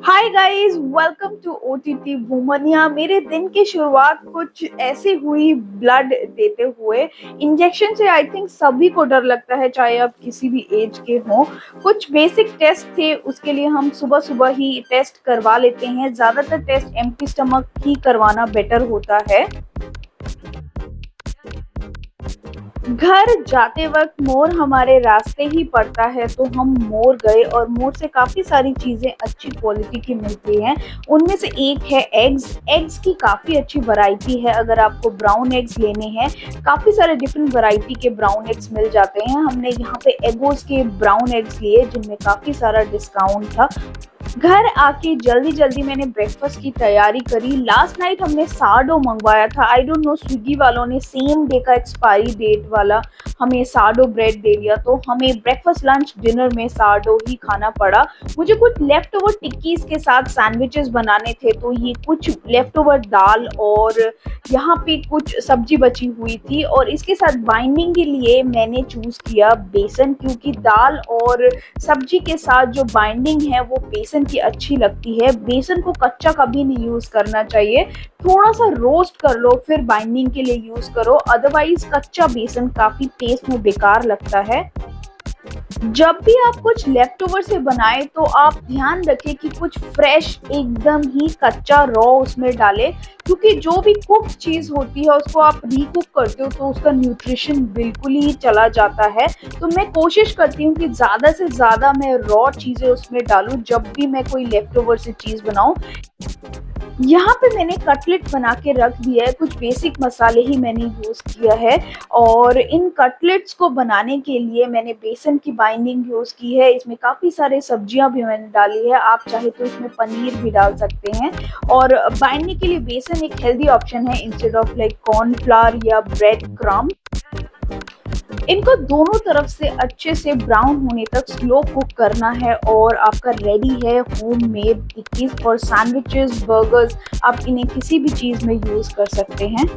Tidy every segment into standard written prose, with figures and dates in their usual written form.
Hi guys, welcome to OTT Womania. मेरे दिन की शुरुआत कुछ ऐसे हुई ब्लड देते हुए। इंजेक्शन से आई थिंक सभी को डर लगता है, चाहे आप किसी भी एज के हों। कुछ बेसिक टेस्ट थे, उसके लिए हम सुबह सुबह ही टेस्ट करवा लेते हैं। ज़्यादातर टेस्ट एम्प्टी स्टमक ही करवाना बेटर होता है। घर जाते वक्त मोर हमारे रास्ते ही पड़ता है, तो हम मोर गए और मोर से काफ़ी सारी चीज़ें अच्छी क्वालिटी की मिलती हैं। उनमें से एक है एग्स। एग्स की काफ़ी अच्छी वैरायटी है। अगर आपको ब्राउन एग्स लेने हैं, काफ़ी सारे डिफरेंट वैरायटी के ब्राउन एग्स मिल जाते हैं। हमने यहाँ पे एगोज़ के ब्राउन एग्स लिए, जिनमें काफ़ी सारा डिस्काउंट था। घर आके जल्दी जल्दी मैंने ब्रेकफास्ट की तैयारी करी। लास्ट नाइट हमने सारडो मंगवाया था। आई डोंट नो, स्विगी वालों ने सेम डे का एक्सपायरी डेट वाला हमें सारडो ब्रेड दे दिया, तो हमें ब्रेकफास्ट लंच डिनर में सारडो ही खाना पड़ा। मुझे कुछ लेफ्ट ओवर टिक्कीज के साथ सैंडविचेस बनाने थे, तो ये कुछ लेफ्ट ओवर दाल और यहाँ पे कुछ सब्जी बची हुई थी। और इसके साथ बाइंडिंग के लिए मैंने चूज किया बेसन, क्योंकि दाल और सब्जी के साथ जो बाइंडिंग है वो बेसन की अच्छी लगती है। बेसन को कच्चा कभी नहीं यूज करना चाहिए, थोड़ा सा रोस्ट कर लो फिर बाइंडिंग के लिए यूज करो, अदरवाइज कच्चा बेसन काफी टेस्ट में बेकार लगता है। जब भी आप कुछ लेफ्ट ओवर से बनाए, तो आप ध्यान रखें कि कुछ फ्रेश, एकदम ही कच्चा रॉ उसमें डालें, क्योंकि जो भी कुक चीज होती है उसको आप रीकुक करते हो तो उसका न्यूट्रिशन बिल्कुल ही चला जाता है। तो मैं कोशिश करती हूँ कि ज्यादा से ज्यादा मैं रॉ चीजें उसमें डालूं जब भी मैं कोई लेफ्ट ओवर से चीज बनाऊं। यहाँ पे मैंने कटलेट बना के रख दिया है। कुछ बेसिक मसाले ही मैंने यूज़ किया है, और इन कटलेट्स को बनाने के लिए मैंने बेसन की बाइंडिंग यूज़ की है। इसमें काफ़ी सारे सब्जियां भी मैंने डाली है, आप चाहे तो इसमें पनीर भी डाल सकते हैं। और बाइंडिंग के लिए बेसन एक हेल्दी ऑप्शन है इंस्टेड ऑफ लाइक कॉर्नफ्लावर या ब्रेड क्रम्ब। इनको दोनों तरफ से अच्छे से ब्राउन होने तक स्लो कुक करना है, और आपका रेडी है होममेड टिक्कीज और सैंडविचेस, बर्गर्स। आप इन्हें किसी भी चीज़ में यूज़ कर सकते हैं।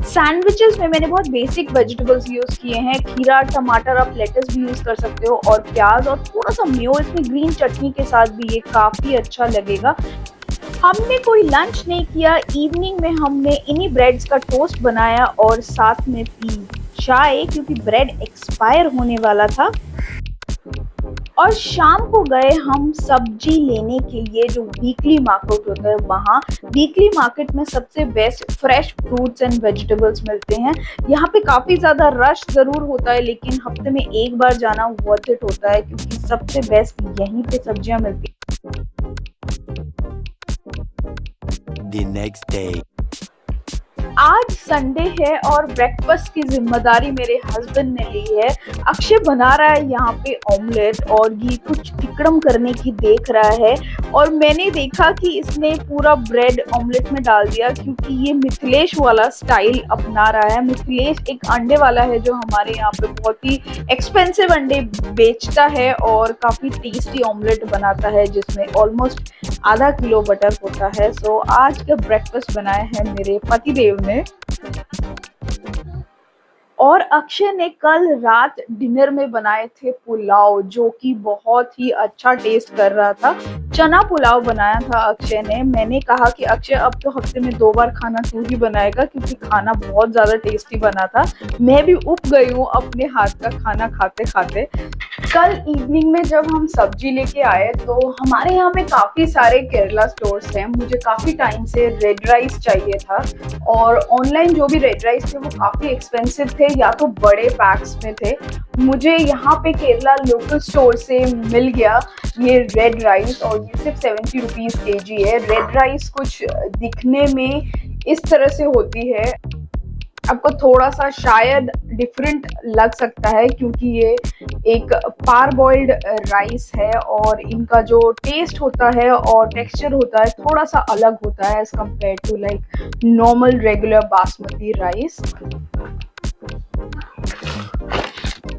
सैंडविचेस में मैंने बहुत बेसिक वेजिटेबल्स यूज़ किए हैं। खीरा, टमाटर, आप लेटस भी यूज़ कर सकते हो, और प्याज और थोड़ा सा मेयो। इसमें ग्रीन चटनी के साथ भी ये काफ़ी अच्छा लगेगा। हमने कोई लंच नहीं किया। इवनिंग में हमने इन्हीं ब्रेड्स का टोस्ट बनाया और साथ में पी चाय, क्योंकि ब्रेड एक्सपायर होने वाला था। और शाम को गए हम सब्जी लेने के लिए, जो वीकली मार्केट होता है वहाँ। वीकली मार्केट में सबसे best fresh fruits and vegetables मिलते हैं। यहाँ पे काफ़ी ज़्यादा रश ज़रूर होता है, लेकिन हफ्ते में एक बार जाना वर्थ इट होता है, क्योंकि सबसे बेस्ट यहीं पे सब्जियाँ मिलती हैं। The next day. आज संडे है और ब्रेकफास्ट की जिम्मेदारी मेरे हस्बैंड ने ली है। अक्षय बना रहा है यहाँ पे ऑमलेट, और ये कुछ टिकड़म करने की देख रहा है। और मैंने देखा कि इसने पूरा ब्रेड ऑमलेट में डाल दिया, क्योंकि ये मिथिलेश वाला स्टाइल अपना रहा है। मिथिलेश एक अंडे वाला है जो हमारे यहाँ पे बहुत ही एक्सपेंसिव अंडे बेचता है और काफ़ी टेस्टी ऑमलेट बनाता है, जिसमें ऑलमोस्ट आधा किलो बटर होता है। सो आज का ब्रेकफास्ट बनाया है मेरे पतिदेव ने। और अक्षय ने कल रात डिनर में बनाए थे पुलाव, जो कि बहुत ही अच्छा टेस्ट कर रहा था। चना पुलाव बनाया था अक्षय ने। मैंने कहा कि अक्षय, अब तो हफ्ते में 2 बार खाना तू ही बनाएगा, क्योंकि खाना बहुत ज़्यादा टेस्टी बना था। मैं भी उब गई हूँ अपने हाथ का खाना खाते खाते। कल इवनिंग में जब हम सब्जी लेके आए, तो हमारे यहाँ में काफ़ी सारे केरला स्टोर्स हैं। मुझे काफ़ी टाइम से रेड राइस चाहिए था, और ऑनलाइन जो भी रेड राइस थे वो काफ़ी एक्सपेंसिव थे, या तो बड़े पैक्स में थे। मुझे यहाँ पे केरला लोकल स्टोर से मिल गया ये रेड राइस, और ये सिर्फ 70 रुपीज़ kg है। रेड राइस कुछ दिखने में इस तरह से होती है, आपको थोड़ा सा शायद डिफरेंट लग सकता है, क्योंकि ये एक पार बॉइल्ड राइस है, और इनका जो टेस्ट होता है और टेक्सचर होता है थोड़ा सा अलग होता है as compare to like normal regular basmati rice.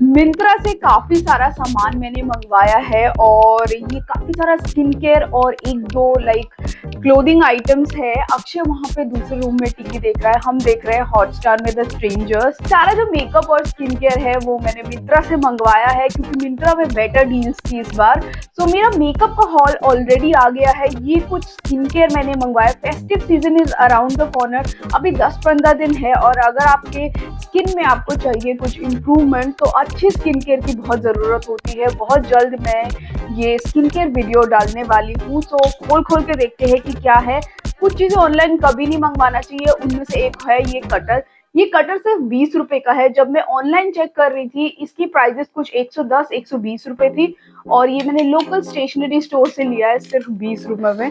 Myntra से काफ़ी सारा सामान मैंने मंगवाया है, और ये काफ़ी सारा स्किन केयर और 1-2 लाइक क्लोथिंग आइटम्स है। अक्षय वहाँ पे दूसरे रूम में टीवी देख रहा है, हम देख रहे हैं हॉटस्टार में द स्ट्रेंजर्स। सारा जो मेकअप और स्किन केयर है वो मैंने मिंत्रा से मंगवाया है, क्योंकि मिंत्रा में बेटर डील्स थी इस बार। सो मेरा मेकअप का हॉल ऑलरेडी आ गया है। ये कुछ स्किन केयर मैंने मंगवाया। Festive season is around the corner, अभी 10-15 दिन है, और अगर आपके स्किन में आपको चाहिए कुछ इम्प्रूवमेंट तो अच्छी स्किन केयर की बहुत ज़रूरत होती है। बहुत जल्द मैं ये स्किन केयर वीडियो डालने वाली हूँ, तो खोल के देखते हैं कि क्या है। कुछ चीज़ें ऑनलाइन कभी नहीं मंगवाना चाहिए, उनमें से एक है ये कटर। ये कटर सिर्फ 20 रुपए का है। जब मैं ऑनलाइन चेक कर रही थी इसकी प्राइजेस कुछ 110-120 रुपए थी, और ये मैंने लोकल स्टेशनरी स्टोर से लिया है सिर्फ 20 रुपए में।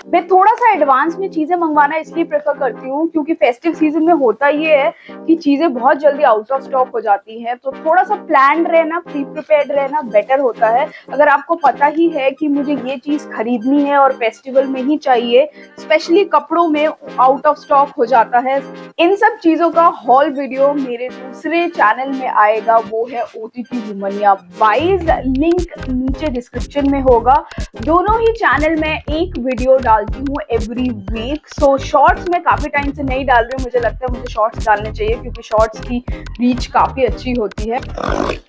मैं थोड़ा सा एडवांस में चीजें मंगवाना इसलिए प्रेफर करती हूँ क्योंकि फेस्टिव सीजन में होता ये है कि चीजें बहुत जल्दी आउट ऑफ स्टॉक हो जाती हैं, तो थोड़ा सा प्लान रहना, प्री प्रिपेयर्ड रहना बेटर होता है। अगर आपको पता ही है कि मुझे ये चीज खरीदनी है और फेस्टिवल में ही चाहिए, स्पेशली कपड़ों में आउट ऑफ स्टॉक हो जाता है। इन सब चीजों का हॉल वीडियो मेरे दूसरे चैनल में आएगा, वो है OTT वुमनिया वाइज, लिंक नीचे डिस्क्रिप्शन में होगा। दोनों ही चैनल में एक वीडियो डालती हूँ एवरी वीक। सो शॉर्ट्स में काफी टाइम से नहीं डाल रही हूँ, मुझे लगता है मुझे शॉर्ट्स डालने चाहिए क्योंकि शॉर्ट्स की रीच काफी अच्छी होती है।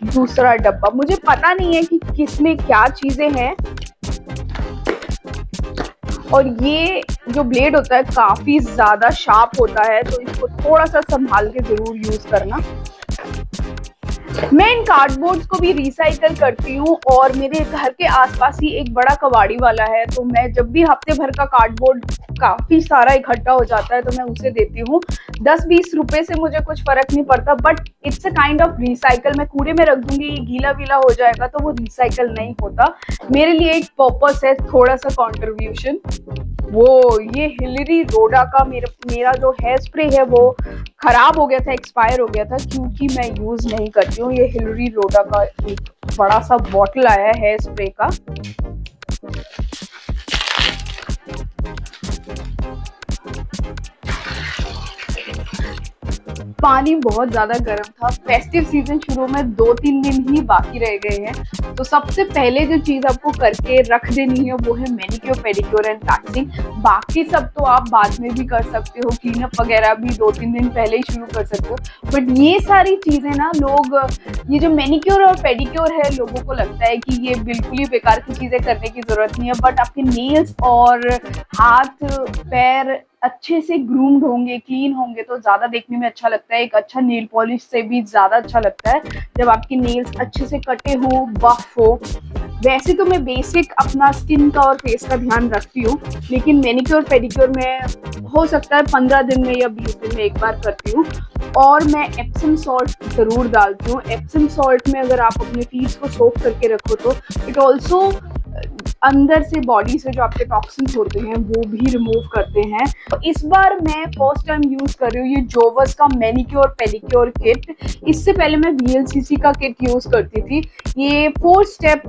दूसरा डब्बा, मुझे पता नहीं है कि किसमें क्या चीजें हैं, और ये जो ब्लेड होता है काफी ज्यादा शार्प होता है, तो इसको थोड़ा सा संभाल के जरूर यूज करना। मैं इन कार्डबोर्ड्स को भी रिसाइकल करती हूँ, और मेरे घर के आसपास ही एक बड़ा कबाड़ी वाला है, तो मैं जब भी हफ्ते भर का कार्डबोर्ड काफी सारा इकट्ठा हो जाता है तो मैं उसे देती हूँ। 10-20 रुपए से मुझे कुछ फर्क नहीं पड़ता, but it's a kind of recycle. मैं कूड़े में रख दूंगी, ये गीला वीला हो जाएगा तो वो रिसाइकल नहीं होता। मेरे लिए एक पर्पस है, थोड़ा सा कॉन्ट्रीब्यूशन। वो ये हिलरी रोडा का मेरा जो हेयर स्प्रे है वो खराब हो गया था, एक्सपायर हो गया था, क्योंकि मैं यूज नहीं करती हूँ। ये हिलरी रोडा का एक बड़ा सा बॉटल आया है हेयर स्प्रे का। पानी बहुत ज्यादा गर्म था। फेस्टिव सीजन शुरू में 2-3 दिन ही बाकी रह गए हैं, तो सबसे पहले जो चीज आपको करके रख देनी है वो है मैनिक्योर, पेडिक्योर एंड वैक्सिंग। बाकी सब तो आप बाद में भी कर सकते हो, क्लीनअप वगैरह भी 2-3 दिन पहले ही शुरू कर सकते हो, बट ये सारी चीजें ना लोग, ये जो मैनिक्योर और पेडिक्योर है, लोगों को लगता है कि ये बिल्कुल ही बेकार की चीजें करने की जरूरत नहीं है, बट आपके नेल्स और हाथ पैर अच्छे से ग्रूम्ड होंगे, क्लीन होंगे तो ज्यादा देखने में अच्छा लगता है। एक अच्छा नेल पॉलिश से भी ज्यादा अच्छा लगता है जब आपके नेल्स अच्छे से कटे हो, बफ हो। वैसे तो मैं बेसिक अपना स्किन का और फेस का ध्यान रखती हूँ, लेकिन मैनिक्योर पेडिक्योर में हो सकता है 15 दिन में या 20 दिन में एक बार करती हूँ। और मैं एप्सम सॉल्ट जरूर डालती हूँ। एप्सम सॉल्ट में अगर आप अपने फीस को सोक करके रखो तो इट ऑल्सो अंदर से बॉडी से जो आपके टॉक्सिन्स होते हैं वो भी रिमूव करते हैं। तो इस बार मैं फर्स्ट टाइम यूज कर रही हूँ ये जोवस का मैनिक्योर पेडिक्योर किट। इससे पहले मैं VLCC का किट यूज करती थी। ये 4 स्टेप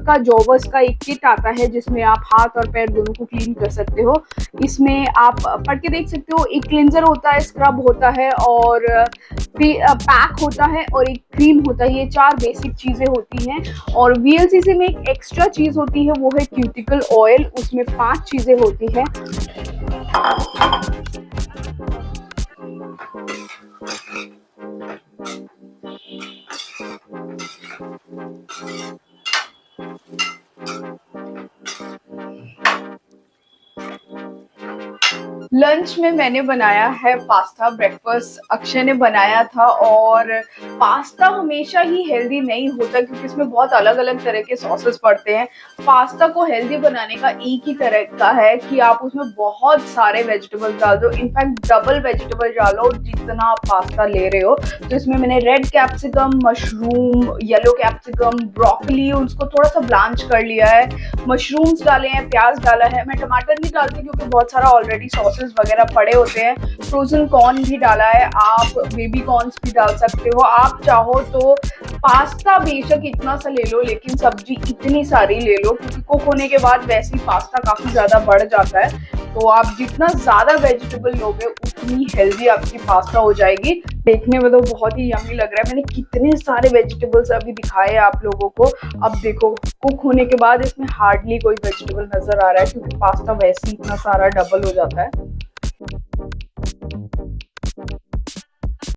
का जोवस का एक किट आता है जिसमें आप हाथ और पैर दोनों को क्लीन कर सकते हो। इसमें आप पढ़ के देख सकते हो, एक क्लिंजर होता है, स्क्रब होता है और पैक होता है और एक क्रीम होता है। ये 4 बेसिक चीजें होती हैं। और VLCC में एक एक्स्ट्रा चीज होती है वो है क्यूटिकल ऑयल, उसमें 5 चीजें होती हैं। लंच में मैंने बनाया है पास्ता। ब्रेकफास्ट अक्षय ने बनाया था। और पास्ता हमेशा ही हेल्दी नहीं होता क्योंकि इसमें बहुत अलग अलग तरह के सॉसेस पड़ते हैं। पास्ता को हेल्दी बनाने का एक ही तरीका है कि आप उसमें बहुत सारे वेजिटेबल्स डाल दो, इनफैक्ट डबल वेजिटेबल डालो जितना आप पास्ता ले रहे हो। तो इसमें मैंने red capsicum, mushroom, yellow capsicum, broccoli, उसको थोड़ा सा ब्लांच कर लिया है, मशरूम्स डाले हैं, प्याज डाला है। मैं टमाटर नहीं डालती क्योंकि बहुत सारा ऑलरेडी सॉसेस वगैरह पड़े होते हैं। फ्रोजन कॉर्न भी डाला है, आप बेबी कॉर्न्स भी डाल सकते हो। आप चाहो तो पास्ता बेशक इतना सा ले लो लेकिन सब्जी इतनी सारी ले लो क्योंकि कुक होने के बाद वैसे ही पास्ता काफी ज्यादा बढ़ जाता है। तो आप जितना ज़्यादा वेजिटेबल लोगे उतनी हेल्दी आपकी पास्ता हो जाएगी। देखने में तो बहुत ही यम्मी लग रहा है। मैंने कितने सारे वेजिटेबल्स अभी दिखाए आप लोगों को। अब देखो कुक होने के बाद इसमें हार्डली कोई वेजिटेबल नज़र आ रहा है, क्योंकि पास्ता वैसे ही इतना सारा डबल हो जाता है।